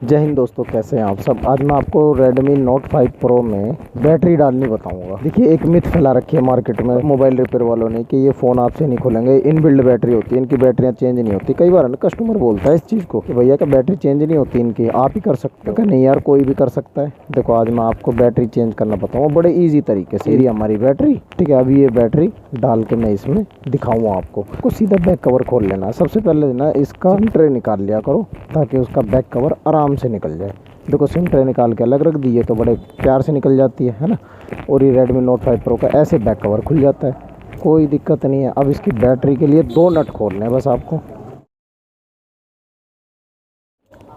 जय हिंद दोस्तों, कैसे हैं आप सब। आज मैं आपको Redmi Note 5 Pro में बैटरी डालनी बताऊंगा। देखिए, एक मिथ फैला रखी है मार्केट में मोबाइल रिपेयर वालों ने कि ये फ़ोन आपसे नहीं खुलेंगे, इनबिल्ड बैटरी होती है, इनकी बैटरियां चेंज नहीं होती। कई बार ना कस्टमर बोलता है इस चीज़ को कि भैया का बैटरी चेंज नहीं होती इनकी, आप ही कर सकते हो क्या? नहीं यार, कोई भी कर सकता है। देखो, आज मैं आपको बैटरी चेंज करना बताऊँगा बड़े ईजी तरीके से। ये हमारी बैटरी, ठीक है। अभी ये बैटरी डाल के मैं इसमें दिखाऊँगा आपको। सीधा बैक कवर खोल लेना है। सबसे पहले ना इसका ट्रे निकाल लिया करो ताकि उसका बैक कवर आराम से निकल जाए। देखो, सिम ट्रे निकाल के अलग रख दिए तो बड़े प्यार से निकल जाती है ना। और ये Redmi Note 5 Pro का ऐसे बैक कवर खुल जाता है, कोई दिक्कत नहीं है। अब इसकी बैटरी के लिए 2 नट खोलने हैं बस आपको।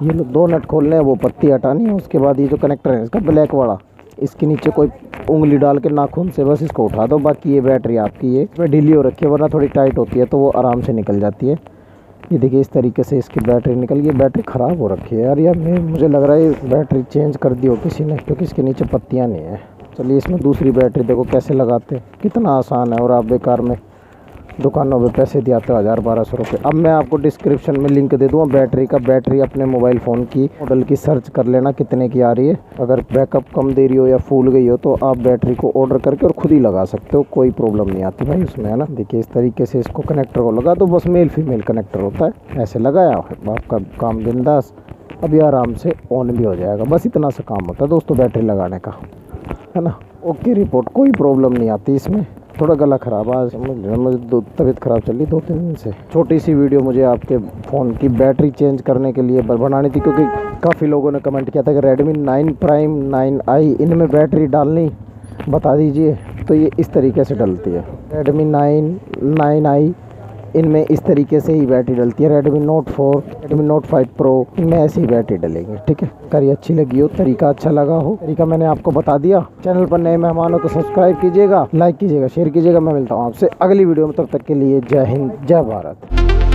ये लो, 2 नट खोलने हैं, वो पत्ती हटानी है। उसके बाद ये जो कनेक्टर है इसका ब्लैक वाला, इसके नीचे कोई उंगली डाल के नाखून से बस इसको उठा दो। बाकी ये बैटरी आपकी ये ढीली हो रखी है, वरना थोड़ी टाइट होती है तो वो आराम से निकल जाती है। ये देखिए, इस तरीके से इसकी बैटरी निकल गई। बैटरी ख़राब हो रखी है यार मुझे लग रहा है बैटरी चेंज कर दी हो किसी ने, क्योंकि इसके नीचे पत्तियां नहीं है। चलिए, इसमें दूसरी बैटरी देखो कैसे लगाते हैं, कितना आसान है। और आप बेकार में दुकानों पे पैसे दियाते हो 1000-1200 रुपये। अब मैं आपको डिस्क्रिप्शन में लिंक दे दूँगा बैटरी का। बैटरी अपने मोबाइल फ़ोन की मॉडल की सर्च कर लेना कितने की आ रही है। अगर बैकअप कम दे रही हो या फूल गई हो तो आप बैटरी को ऑर्डर करके और ख़ुद ही लगा सकते हो, कोई प्रॉब्लम नहीं आती भाई उसमें, है ना। देखिए, इस तरीके से इसको कनेक्टर को लगा दो। बस मेल फीमेल कनेक्टर होता है, ऐसे लगाया आपका काम बिंदास। अभी आराम से ऑन भी हो जाएगा। बस इतना सा काम होता है दोस्तों बैटरी लगाने का, है ना। ओके रिपोर्ट, कोई प्रॉब्लम नहीं आती इसमें। थोड़ा गला ख़राब आज मुझे तबीयत ख़राब चल रही 2-3 दिन से। छोटी सी वीडियो मुझे आपके फ़ोन की बैटरी चेंज करने के लिए बनानी थी, क्योंकि काफ़ी लोगों ने कमेंट किया था कि Redmi 9 Prime 9i इनमें बैटरी डालनी बता दीजिए। तो ये इस तरीके से डलती है। Redmi 9i इनमें इस तरीके से ही बैटरी डलती है। Redmi Note 4, Redmi Note 5 Pro इनमें ऐसी ही बैटरी डलेंगी, ठीक है। करी अच्छी लगी हो, तरीका अच्छा लगा हो, तरीका मैंने आपको बता दिया। चैनल पर नए मेहमान हो तो सब्सक्राइब कीजिएगा, लाइक कीजिएगा, शेयर कीजिएगा। मैं मिलता हूँ आपसे अगली वीडियो में, तब तक के लिए जय हिंद, जय भारत।